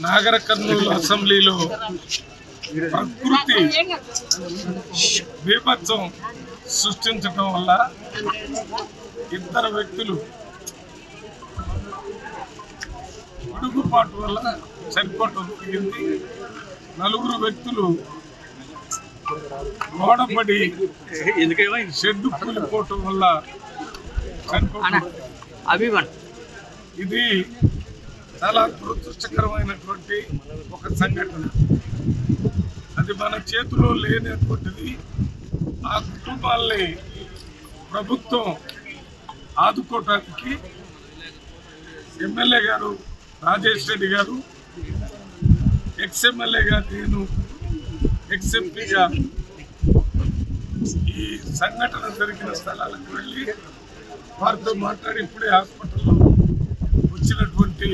నాగర్ కర్నూలు అసెంబ్లీలో ప్రకృతి బీభత్సం సృష్టించడం వల్ల ఇద్దరు వ్యక్తులు పిడుగుపాటు వల్ల చనిపోవటం జరిగింది. నలుగురు వ్యక్తులు గోడపడి షెడ్డు కూలిపోవటం వల్ల చనిపోవటం. ఇది చాలా దురదృష్టకరమైనటువంటి ఒక సంఘటన. అది మన చేతిలో లేనటువంటిది. ఆ కుటుంబాలని ప్రభుత్వం ఆదుకోవటానికి ఎమ్మెల్యే గారు రాజేష్ రెడ్డి గారు, ఎక్స్ఎమ్మెల్యేగా నేను, ఎక్స్ఎంపీగా ఈ సంఘటన జరిగిన స్థలాలకు వెళ్ళి వారితో మాట్లాడి ఇప్పుడే హాస్పిటల్లో వచ్చినటువంటి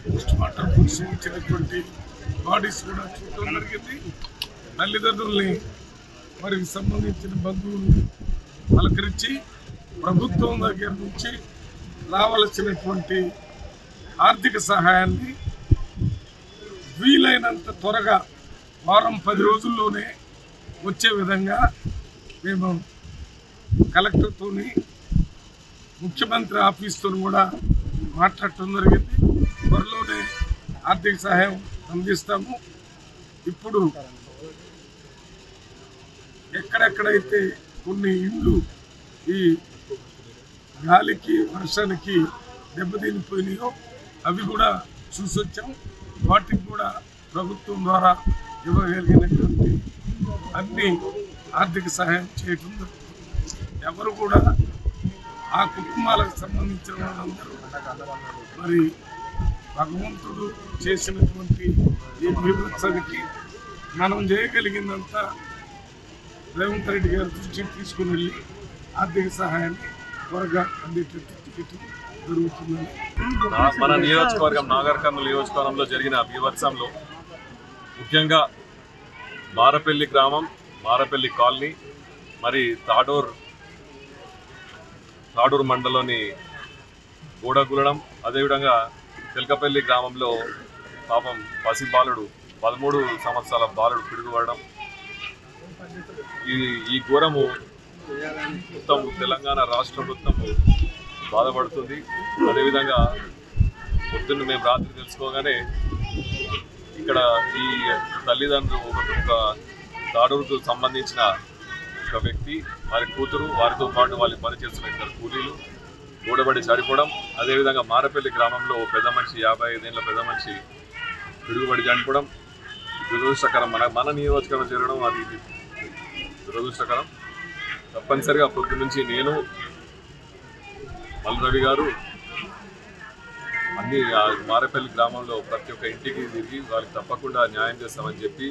పోస్ట్మార్టం కోసం వచ్చినటువంటి బాడీస్ కూడా చూడటం జరిగింది. తల్లిదండ్రుల్ని వారికి సంబంధించిన బంధువుల్ని పలకరించి ప్రభుత్వం దగ్గర నుంచి రావాల్సినటువంటి ఆర్థిక సహాయాన్ని వీలైనంత త్వరగా వారం 10 రోజుల్లోనే వచ్చే విధంగా మేము కలెక్టర్తో ముఖ్యమంత్రి ఆఫీస్తో కూడా మాట్లాడటం జరిగింది. త్వరలోనే ఆర్థిక సహాయం అందిస్తాము. ఇప్పుడు ఎక్కడెక్కడైతే కొన్ని ఇండ్లు ఈ గాలికి వర్షానికి దెబ్బతినిపోయినాయో అవి కూడా చూసొచ్చాం. వాటికి కూడా ప్రభుత్వం ద్వారా ఇవ్వగలిగినటువంటి అన్ని ఆర్థిక సహాయం చేయటం జరుగుతుంది. ఎవరు కూడా ఆ కుటుంబాలకు సంబంధించిన వాళ్ళందరూ మరి భగవంతుడు చేసినటువంటి ఈ బీభత్సానికి మనం చేయగలిగిందంతా రేవంత్ రెడ్డి గారి దృష్టికి తీసుకుని వెళ్ళి ఆర్థిక సహాయాన్ని త్వరగా అందేటట్టు జరుగుతుందని మన నియోజకవర్గం నాగర్ కర్నూలు నియోజకవర్గంలో జరిగిన బీభత్సంలో ముఖ్యంగా మారపల్లి గ్రామం, మారపల్లి కాలనీ, మరి తాడూరు మండలంలోని గూడగులడం, అదేవిధంగా తెలకపల్లి గ్రామంలో పాపం పసి బాలుడు 13 సంవత్సరాల బాలుడు పిడుగుపడడం. ఈ ఘోరము మొత్తం తెలంగాణ రాష్ట్రం మొత్తము బాధపడుతుంది. అదేవిధంగా పొద్దున్న మేము రాత్రి తెలుసుకోగానే ఇక్కడ ఈ తల్లిదండ్రులు ఒక తాడూరుకు సంబంధించిన ఒక వ్యక్తి, వారి కూతురు, వారితో పాటు వాళ్ళు పనిచేస్తున్న 2 కూలీలు గూడబడి చనిపోవడం. అదేవిధంగా మారపల్లి గ్రామంలో పెద్ద మనిషి 55 ఏళ్ళ పెద్ద మనిషి పిడుగుబడి చనిపోవడం దురదృష్టకరం. మన నియోజకవర్గం జరగడం అది దురదృష్టకరం. తప్పనిసరిగా పొద్దు నుంచి నేను, మల్రవి గారు అన్ని మారపల్లి గ్రామంలో ప్రతి ఒక్క ఇంటికి తిరిగి వాళ్ళకి తప్పకుండా న్యాయం చేస్తామని చెప్పి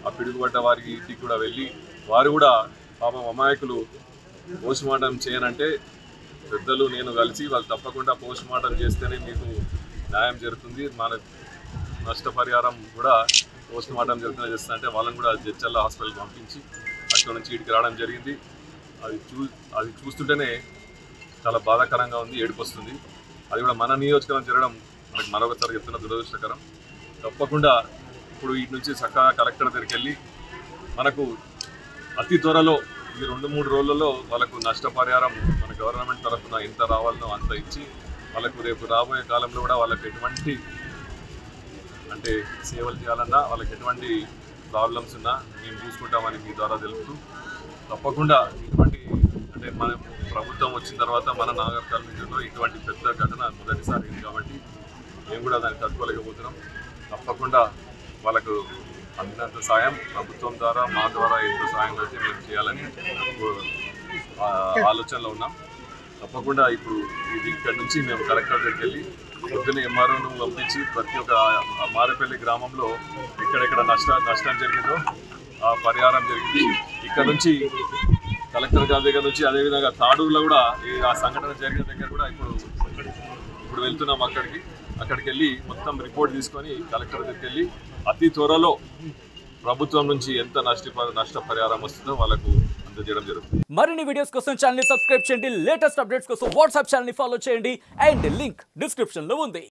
ఆ పిడుగుపడ్డ వారికి ఇంటికి కూడా వెళ్ళి వారు కూడా పాపం అమాయకులు పోస్ట్మార్టం చేయనంటే పెద్దలు నేను కలిసి వాళ్ళు తప్పకుండా పోస్ట్మార్టం చేస్తేనే మీకు న్యాయం జరుగుతుంది, మన నష్టపరిహారం కూడా పోస్ట్మార్టం జరుగుతుందని చేస్తానంటే వాళ్ళని కూడా జడ్చల్ల హాస్పిటల్కి పంపించి అక్కడ నుంచి ఇటుకి రావడం జరిగింది. అది చూస్తుంటేనే చాలా బాధాకరంగా ఉంది, ఏడుపు వస్తుంది. అది కూడా మన నియోజకవర్గం జరగడం మనకి మరొకసారి చెప్తున్న దురదృష్టకరం. తప్పకుండా ఇప్పుడు వీటి నుంచి చక్కగా కలెక్టర్ దగ్గరికి వెళ్ళి మనకు అతి త్వరలో ఈ 2-3 రోజులలో వాళ్ళకు నష్టపరిహారం మన గవర్నమెంట్ తరఫున ఎంత రావాలనో అంత ఇచ్చి వాళ్ళకు రేపు రాబోయే కాలంలో కూడా వాళ్ళకి ఎటువంటి అంటే సేవలు చేయాలన్నా వాళ్ళకి ఎటువంటి ప్రాబ్లమ్స్ ఉన్నా మేము చూసుకుంటామని మీ ద్వారా తెలుపుతూ తప్పకుండా ఇటువంటి అంటే మన ప్రభుత్వం వచ్చిన తర్వాత మన నాగర్ కర్నూలులో ఇటువంటి పెద్ద ఘటన మొదటిసారి అయింది కాబట్టి మేము కూడా దాన్ని తట్టుకోలేకపోతున్నాం. తప్పకుండా వాళ్ళకు అందినంత సాయం ప్రభుత్వం ద్వారా మా ద్వారా ఎంత సాయం అయితే మేము చేయాలని ఆలోచనలో ఉన్నాం. తప్పకుండా ఇప్పుడు ఇది ఇక్కడ నుంచి మేము కలెక్టర్ దగ్గరికి వెళ్ళి పొద్దున్న ఎంఆర్ఓను పంపించి ప్రతి ఒక్క మారపల్లి గ్రామంలో ఎక్కడెక్కడ నష్టం జరిగిందో ఆ పరిహారం జరిగింది. ఇక్కడ నుంచి కలెక్టర్ గారి దగ్గర నుంచి అదేవిధంగా తాడూరులో కూడా ఆ సంఘటన జరిగిన దగ్గర కూడా ఇప్పుడు వెళ్తున్నాం. అక్కడికి వెళ్ళి మొత్తం రిపోర్ట్ తీసుకొని కలెక్టర్ దగ్గరికి వెళ్ళి అతి త్వరలో ప్రభుత్వం నుంచి ఎంత నష్టపరిహారం వస్తుందో వాళ్ళకు అందజేయడం జరుగుతుంది. మరిన్ని వీడియోస్ కోసం ఛానల్ ని సబ్స్క్రైబ్ చేయండి, లేటెస్ట్ అప్డేట్స్ కోసం వాట్సాప్ ఛానల్ ని ఫాలో చేయండి అండ్ లింక్ డిస్క్రిప్షన్ లో ఉంది.